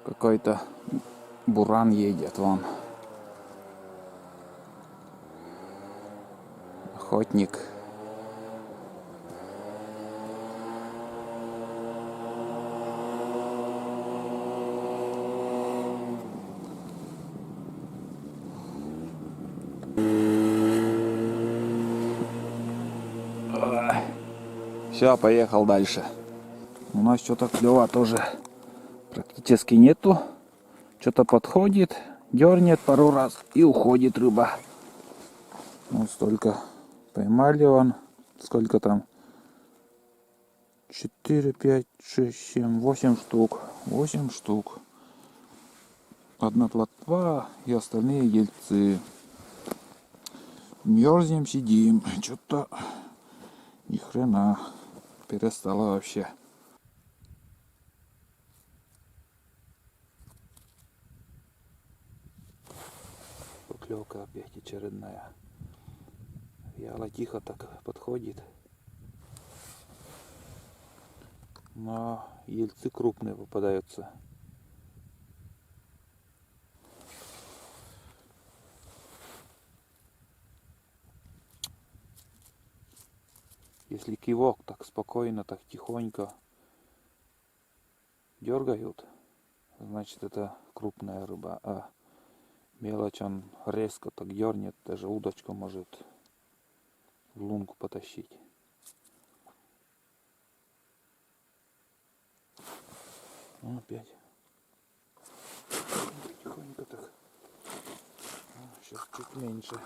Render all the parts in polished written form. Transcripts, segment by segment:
Какой-то буран едет вон. Охотник. Все, поехал дальше. У нас что-то клёва тоже практически нету. Что-то подходит, дернет пару раз и уходит рыба. Вот столько поймали вон. Сколько там? 4, 5, 6, 7, 8 штук. 8 штук. Одна плотва и остальные ельцы. Мерзнем, сидим. Что-то ни хрена перестало вообще. Поклевка опять очередная. Вяло тихо так подходит. Но ельцы крупные попадаются. Если кивок так спокойно, так тихонько дергают, значит это крупная рыба. А мелочь он резко так дернет, даже удочку может в лунку потащить. Ну, опять. Тихонько так. Сейчас чуть меньше.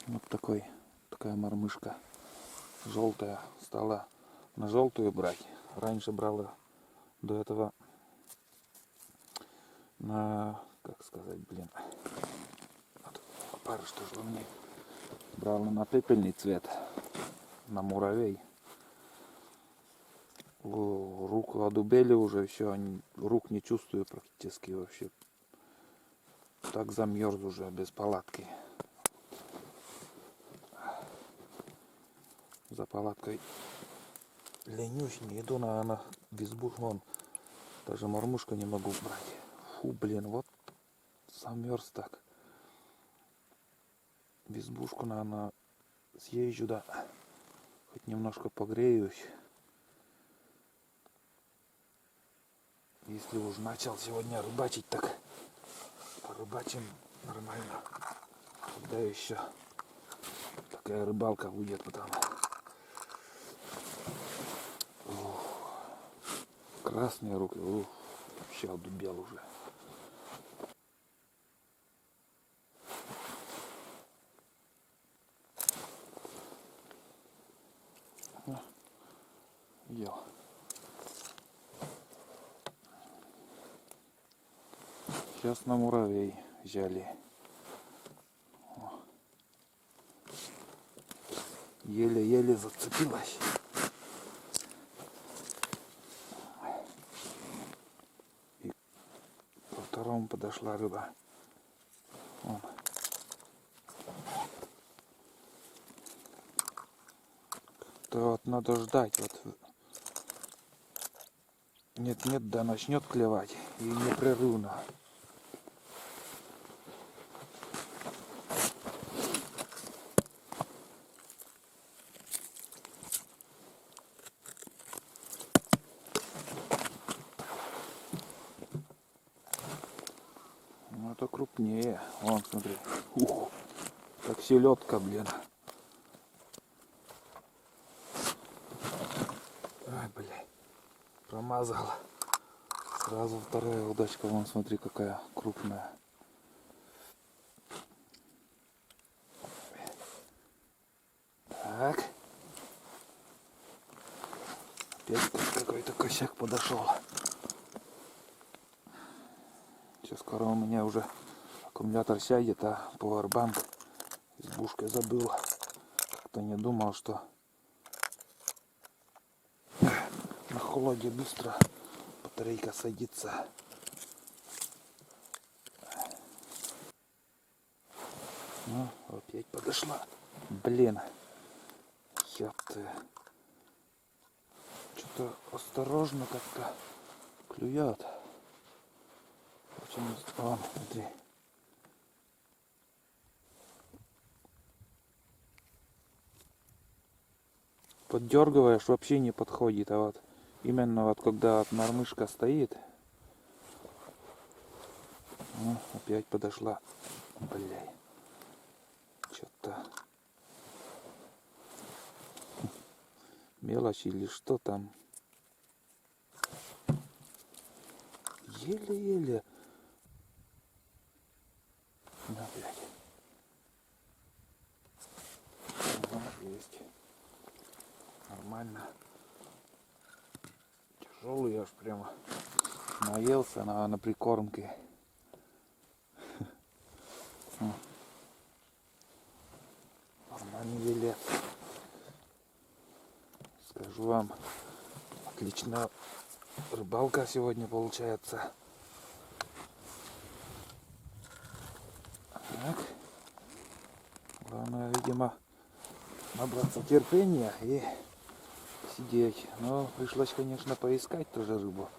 Вот такая мормышка. Желтая. Стала на желтую брать. Раньше брала до этого на, как сказать, вот, пару что же мне брала на пепельный цвет, на муравей. Руку одубели уже, все, рук не чувствую практически вообще. Так замерз уже без палатки. За палаткой ленюсь, не иду, наверное, в избушку. Вон, даже мормушку не могу брать. Фу, блин, вот замерз так. В избушку, наверное, съезжу, да. Хоть немножко погреюсь. Если уж начал сегодня рыбачить, так порыбачим нормально. Когда еще такая рыбалка будет потом. Красные руки, вообще одубел уже. Ел. Сейчас на муравей взяли. Еле-еле зацепилась. И по второму подошла рыба. Вон. То вот надо ждать. Вот. Нет-нет, да начнет клевать. И непрерывно. Ну это крупнее. Вон, смотри. Ух, как селедка, блин. Ай, блин. Промазала. Сразу вторая удочка. Вон, смотри, какая крупная. Так. Опять какой-то косяк подошел. Сейчас скоро у меня уже аккумулятор сядет, а пауэрбанк избушкой забыл. Как-то не думал, что на холоде быстро батарейка садится. Ну, опять подошла. Блин. Ёпты. Что-то осторожно как-то клюет. Очень... О, смотри. Поддергиваешь, вообще не подходит. А вот именно вот когда вот мормышка стоит. О, опять подошла. Бля. Что-то мелочь или что там. Еле-еле. На, блядь. Ага, есть. Нормально. Тяжелый, аж прямо наелся на прикормке. Нормальный еле. Скажу вам, отличная рыбалка сегодня получается. Так. Главное, видимо, набраться терпения и сидеть. Но пришлось, конечно, поискать тоже рыбу.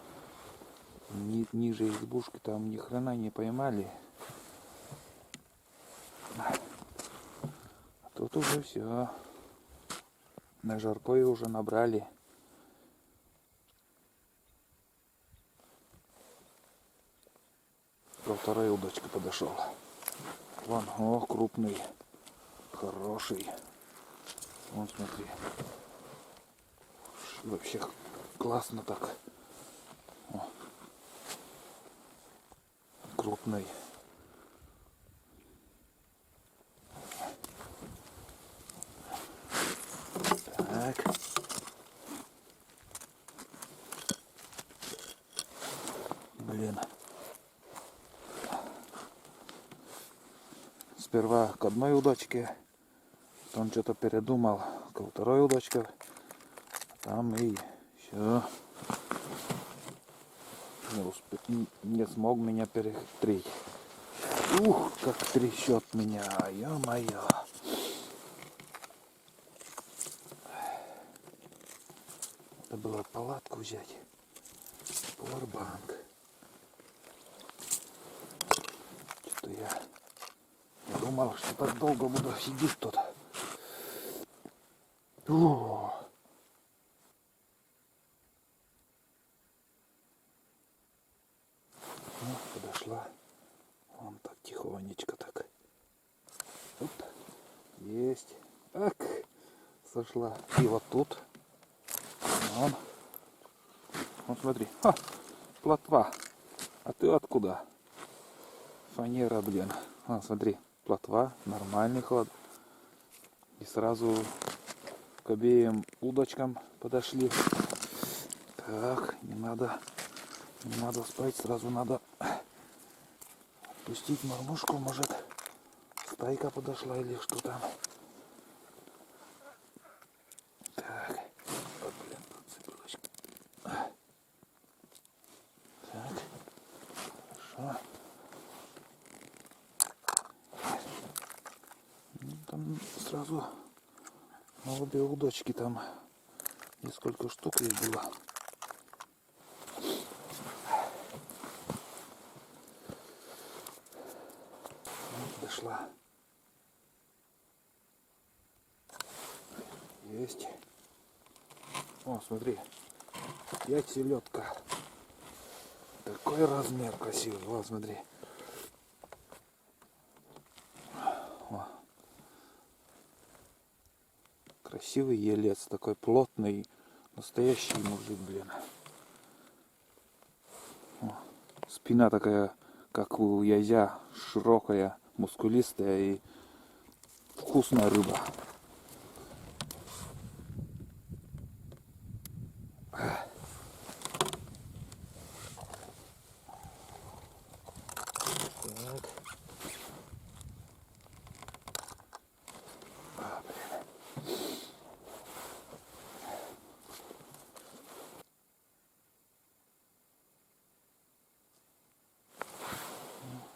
Ниже избушки там ни хрена не поймали. А тут уже все. На жаркое уже набрали. Ко второй удочке подошел. Вон, о, крупный, хороший. Вон, смотри. Вообще классно так. О, крупный. Так. Блин. Сперва к одной удочке, потом что-то передумал ко второй удочке, там и все. Не смог меня перехитрить. Ух, как трясет меня, ё-моё. Надо было палатку взять. Powerbank. Что-то я не думал, что так долго буду сидеть тут. О! Ну, подошла. Вон так тихонечко так. Оп. Есть. Так. Сошла. И вот тут. Вон. Вот смотри. Ха, плотва. А ты откуда? Фанера, блин. А, смотри. Плотва. Нормальный ход. И сразу к обеим удочкам подошли. Так, не надо спать, сразу надо отпустить мормушку, может стайка подошла или что там. Так, о, блин, цепелочка. Так, хорошо. Ну, там сразу на обе удочки там несколько штук их было. Дошла. Есть. О, смотри. Опять селедка. Такой размер красивый. Вот, смотри. О. Красивый елец. Такой плотный. Настоящий мужик, блин. О. Спина такая, как у язя. Широкая, мускулистая и вкусная рыба. Так. А, блин.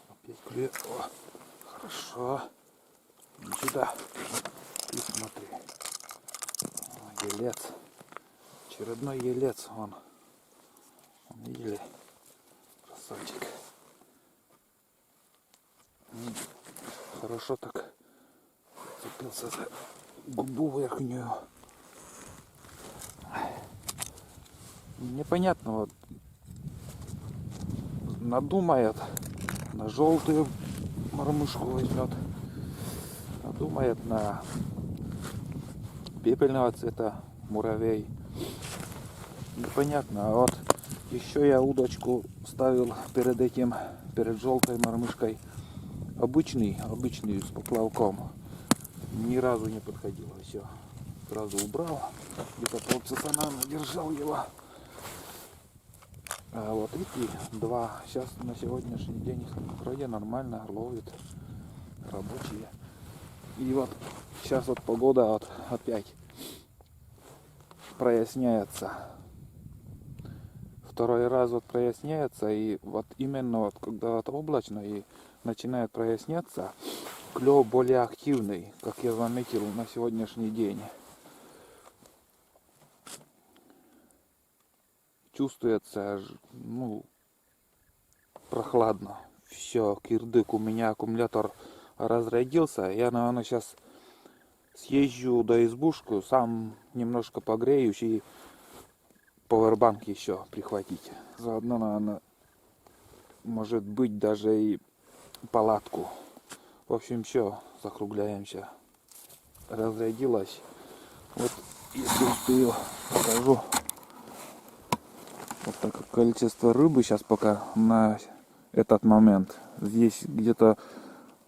Опять клюет. О, хорошо. Иди сюда. И смотри. Елец. Очередной елец. Вон. Видели? Красавчик. Хорошо так цепился за губу верхнюю. Непонятно, вот надумает, на желтую мормышку возьмет, надумает на пепельного цвета муравей. Непонятно. А вот еще я удочку ставил перед этим, перед желтой мормышкой, обычный с поплавком. Ни разу не подходило. Все, сразу убрал. Где-то полчаса, наверное, держал его. А вот эти два сейчас на сегодняшний день вроде нормально ловят, рабочие. И вот сейчас вот погода вот опять проясняется. Второй раз вот проясняется, и вот именно вот когда вот облачно и начинает проясняться, клев более активный, как я заметил на сегодняшний день. Чувствуется, ну, прохладно. Все, кирдык, у меня аккумулятор разрядился. Я, наверное, сейчас съезжу до избушку, сам немножко погреюсь и пауэрбанк еще прихватить. Заодно, наверное, может быть, даже и палатку. В общем, все, закругляемся. Разрядилась. Вот, если успею, покажу. Вот такое количество рыбы сейчас пока на этот момент. Здесь где-то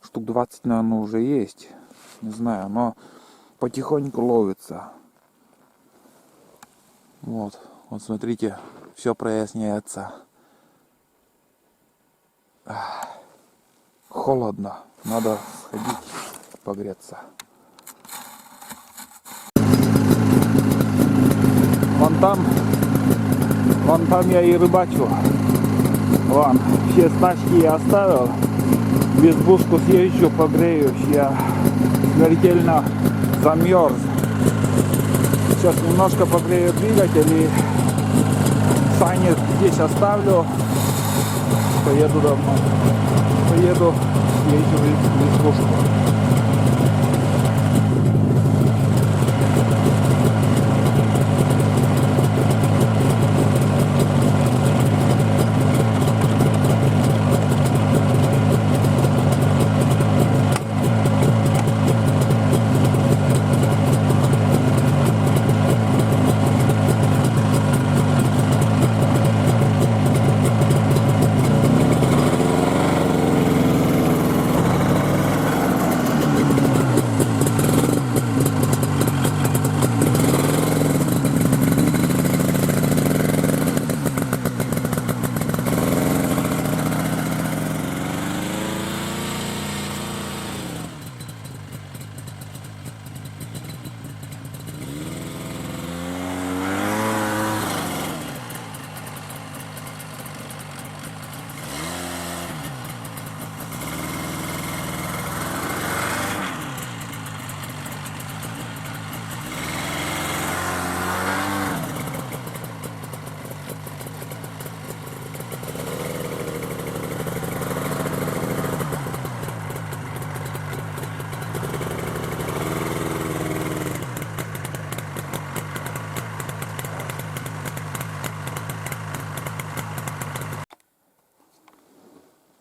штук 20, наверное, уже есть. Не знаю, но потихоньку ловится. Вот смотрите, все проясняется. Холодно, надо сходить погреться. Вон там я и рыбачу. Вон, все снасти я оставил. В избушку съезжу, погреюсь. Я смертельно замерз. Сейчас немножко погрею двигатель и сани здесь оставлю. Поеду домой. Поеду, съезжу в избушку.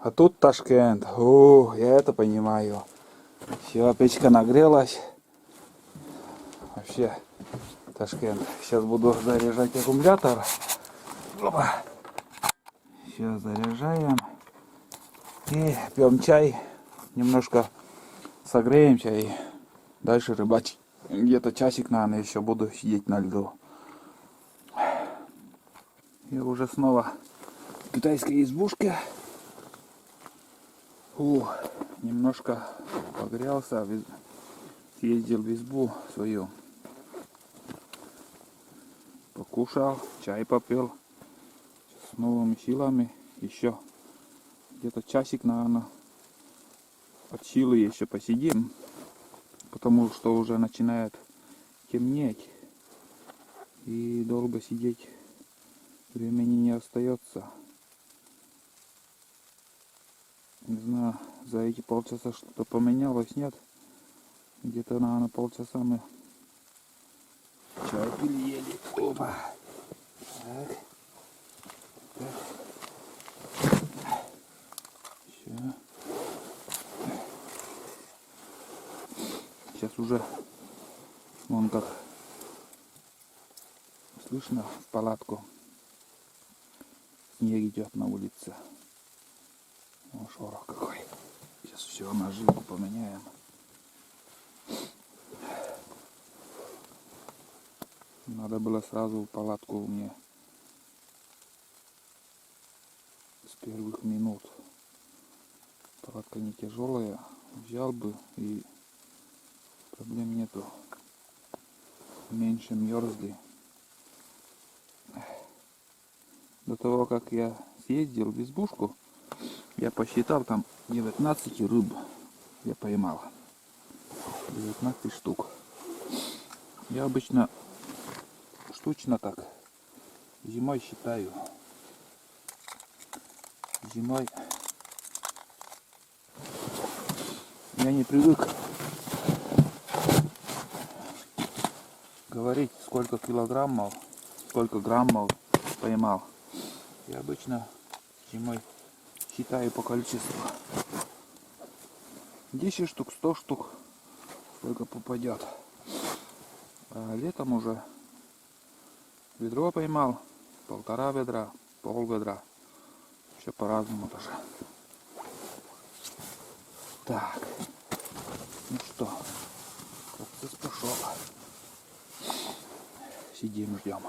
А тут Ташкент. Я это понимаю. Все, печка нагрелась. Вообще, Ташкент. Сейчас буду заряжать аккумулятор. Опа. Сейчас заряжаем. И пьем чай. Немножко согреемся и дальше рыбачить. Где-то часик, наверное, еще буду сидеть на льду. И уже снова в китайской избушке. Немножко погрелся, съездил в избу свою, покушал, чай попил, с новыми силами, еще где-то часик, наверное, от силы еще посидим, потому что уже начинает темнеть. И долго сидеть времени не остается. Не знаю, за эти полчаса что-то поменялось, нет? Где-то, наверное, полчаса мы чай пили, ели. Опа. Так. Так. Все. Сейчас уже вон как слышно в палатку. Снег идет на улице. О, шорох какой. Сейчас все на жилку поменяем. Надо было сразу в палатку мне с первых минут. Палатка не тяжелая. Взял бы и проблем нету. Меньше мерзли. До того, как я съездил в избушку, я посчитал, там 19 рыб я поймал. 19 штук. Я обычно штучно так зимой считаю. Зимой я не привык говорить, сколько килограммов, сколько граммов поймал. Я обычно зимой считаю по количеству. 10 штук, 100 штук, сколько попадет. А летом уже ведро поймал, 1,5 ведра, пол ведра. Все по-разному тоже. Так, ну что, процесс пошел. Сидим, ждем.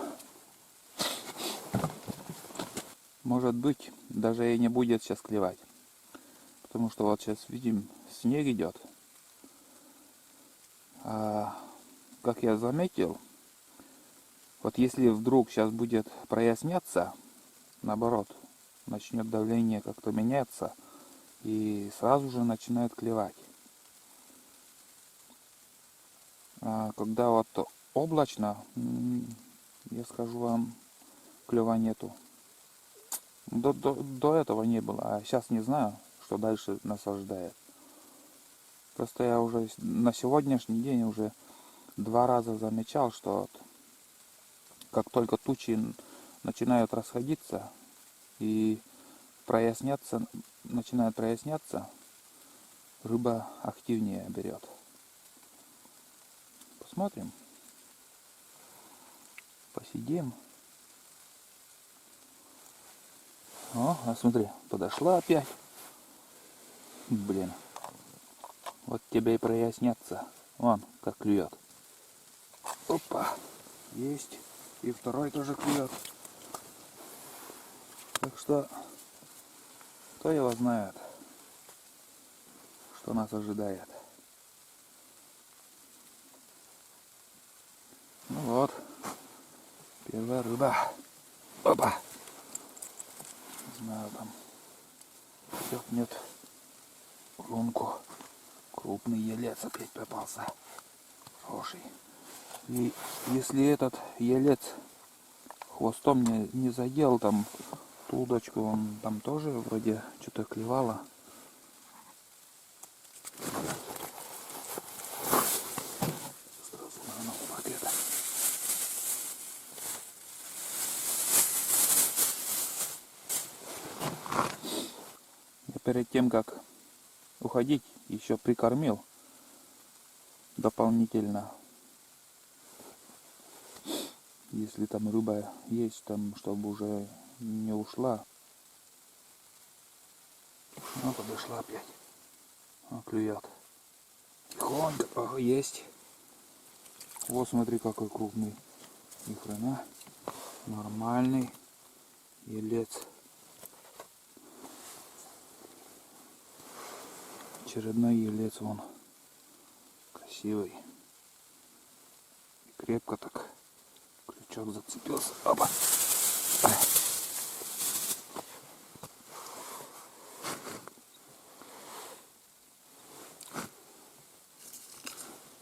Может быть, даже и не будет сейчас клевать. Потому что вот сейчас видим, снег идет. А, как я заметил, вот если вдруг сейчас будет проясняться, наоборот, начнет давление как-то меняться, и сразу же начинает клевать. А когда вот облачно, я скажу вам, клёва нету. До этого не было, а сейчас не знаю, что дальше нас ожидает. Просто я уже на сегодняшний день уже 2 раза замечал, что вот, как только тучи начинают расходиться и начинает проясняться, рыба активнее берет. Посмотрим. Посидим. О, а смотри, подошла опять. Блин. Вот тебе и прояснятся. Вон, как клюет. Опа. Есть. И второй тоже клюет. Так что, кто его знает, что нас ожидает. Ну вот. Первая рыба. Опа. Не знаю, там нет лунку. Крупный елец опять попался. Хороший. И если этот елец хвостом не задел там ту удочку, он там тоже вроде что-то клевало. Сразу на пакет. Я перед тем, как уходить, еще прикормил дополнительно. Если там рыба есть, там, чтобы уже не ушла. Ну, подошла опять. А, клюет. Тихонько. О, есть. Вот смотри, какой крупный. Ни хрена. Нормальный елец. Очередной елец вон. Красивый. И крепко так. Крючок зацепился. Опа.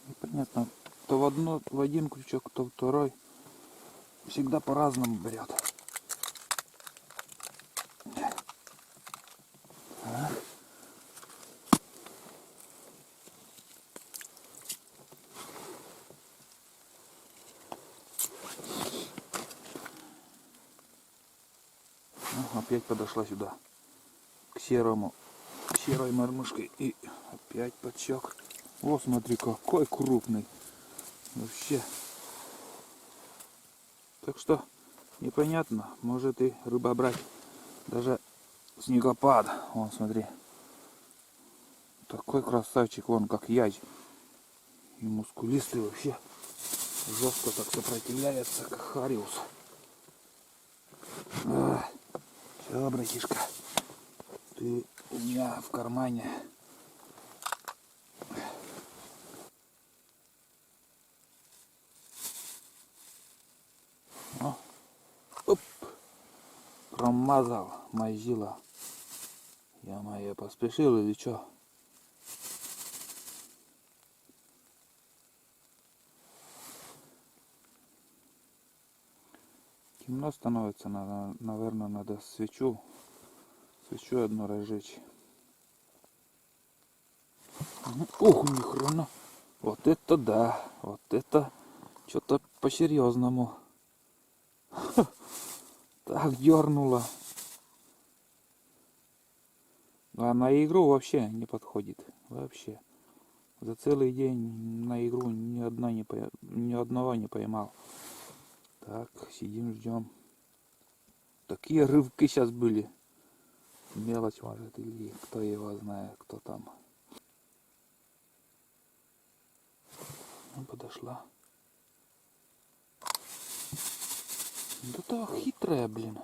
Непонятно. То в один крючок, то второй. всегда по-разному берет. Опять подошла сюда, к серой мормышке, и опять подсек. О, смотри, какой крупный. Вообще. Так что непонятно, может и рыба брать. Даже снегопад. Вон, смотри. Такой красавчик, вон как язь. И мускулистый вообще. Жестко так сопротивляется, как хариус. Все, братишка. Ты у меня в кармане. О. Оп. Промазал, мазила. Я поспешил или что? Темно становится, наверное, надо свечу одну разжечь. Ох, ни хрена. Вот это да, вот это что-то по-серьезному. Так дернуло. А на игру вообще не подходит. Вообще. За целый день на игру ни одного не поймал. Так, сидим, ждем. Такие рывки сейчас были. Мелочь может, или кто его знает, кто там. Ну, подошла. Да то хитрая, блин.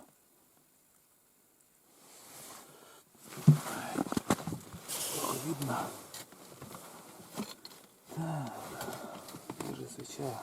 Плохо видно. Так, где же свеча?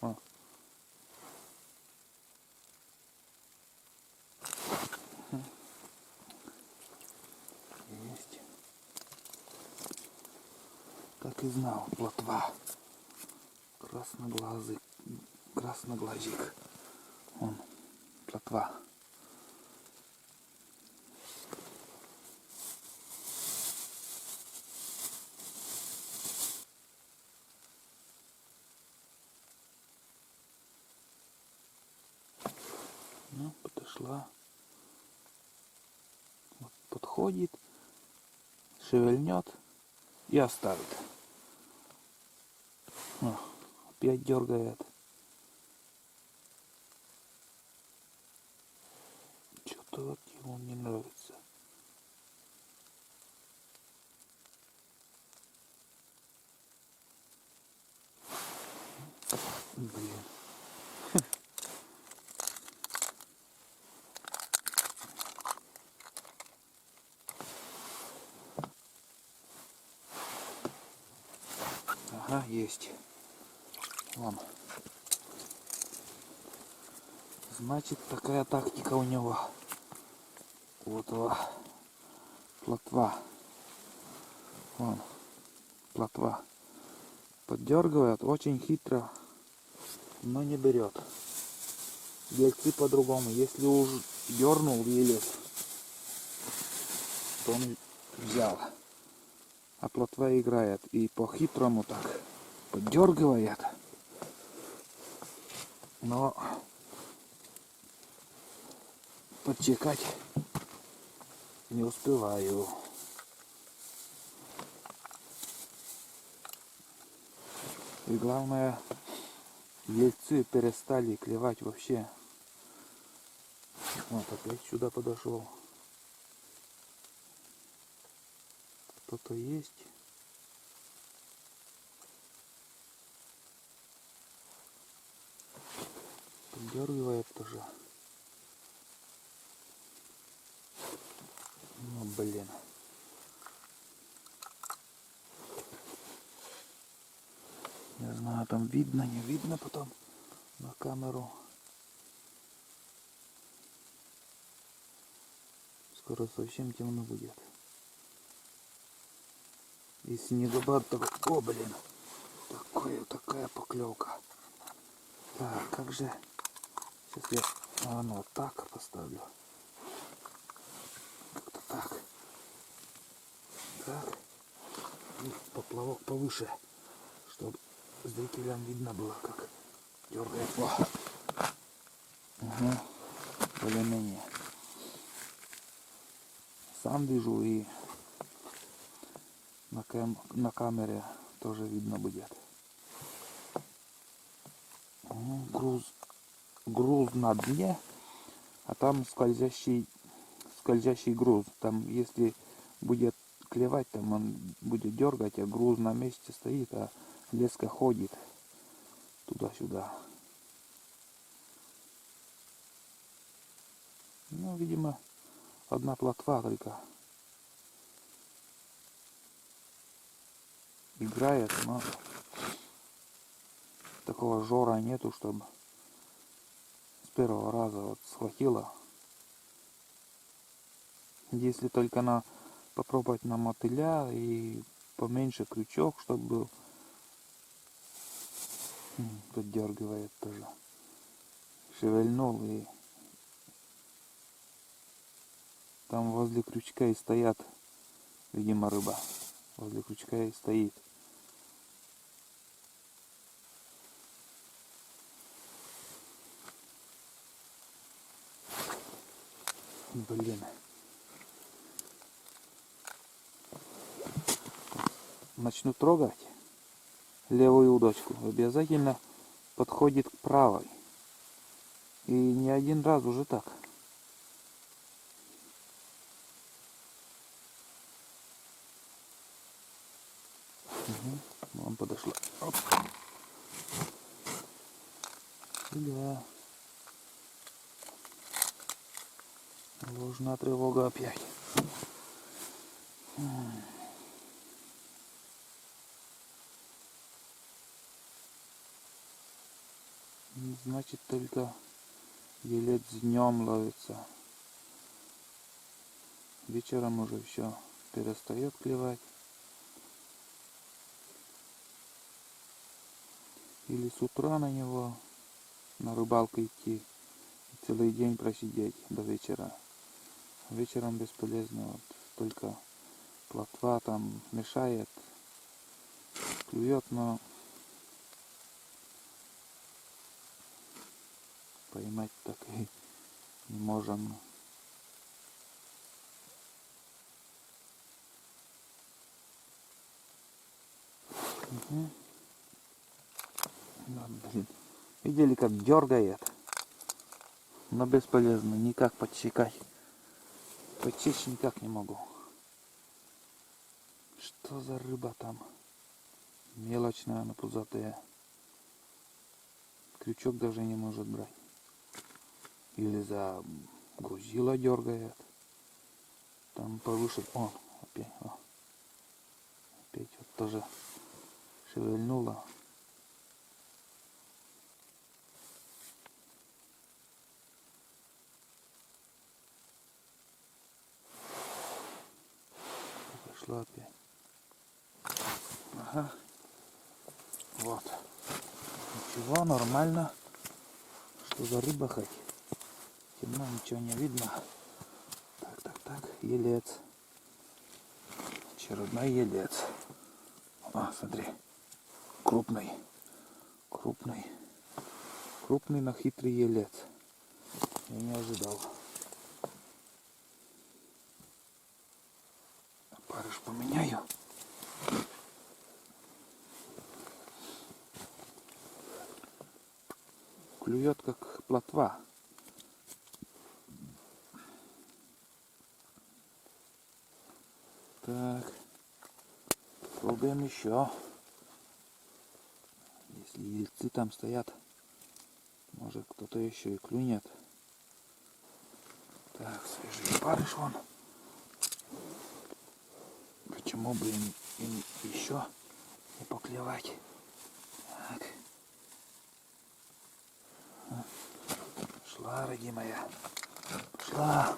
О. Есть. Так и знал, плотва. Красноглазик. Вон, плотва. Ну, подошла. Вот, подходит, шевельнет и оставит. О, опять дергает. Что-то вот ему не нравится. Блин. Ага, есть. Вон. Значит, такая тактика у него. Вот плотва. Вон, плотва. Поддергивает очень хитро, но не берет. Гельцы по-другому. Если уж дернул еле, то он взял. А плотва играет и по-хитрому так поддергивает. Но подчекать не успеваю. И главное, ельцы перестали клевать вообще. Вот опять сюда подошел. Кто-то есть. Поддергивает тоже. Ну блин. Не знаю, там видно, не видно потом на камеру. Скоро совсем темно будет. И снегопад такой. О, блин. Такая поклевка. Так, как же. Сейчас я вот так поставлю. Как-то так. Так. И поплавок повыше, чтобы зрителям видно было, как дергает. Угу. Более-менее. Сам вижу и на камере тоже видно будет. Груз на дне, а там скользящий груз. Там если будет клевать, там он будет дергать, а груз на месте стоит, а леска ходит туда-сюда. Ну, видимо, одна плотва только играет, но такого жора нету, чтобы с первого раза вот схватила. Если только попробовать на мотыля и поменьше крючок, чтобы был. Поддергивает тоже. Шевельнул и там возле крючка и стоят, видимо, рыба. Возле крючка и стоит. Блин. Начну трогать левую удочку. Обязательно подходит к правой. И не один раз уже так. Угу. Вон подошла. Оп. Сюда. Ложная тревога опять. Значит, только елец днем ловится. Вечером уже все перестает клевать. Или с утра на него на рыбалку идти и целый день просидеть до вечера. Вечером бесполезно, вот только плотва там мешает, клюет, но поймать так и не можем. Угу. Вот, блин. Видели, как дергает? Но бесполезно, никак подсекать. Подсечь никак не могу. Что за рыба там? Мелочная, но пузатая. Крючок даже не может брать. Или за грузило дергает. Там повыше. О, опять. О. Опять вот тоже шевельнула. Пошла опять. Ага. Вот. Ничего, нормально. Что за рыба хоть? Темно, ничего не видно. Так. Елец. Очередной елец. А, смотри. Крупный, но хитрый елец. Я не ожидал. Парыш поменяю. Клюет как плотва. Так. Пробуем еще. Если ельцы там стоят Может кто-то еще и клюнет. Так, свежий барыш вон. Почему бы им еще не поклевать? Так. Шла, родимая. Шла.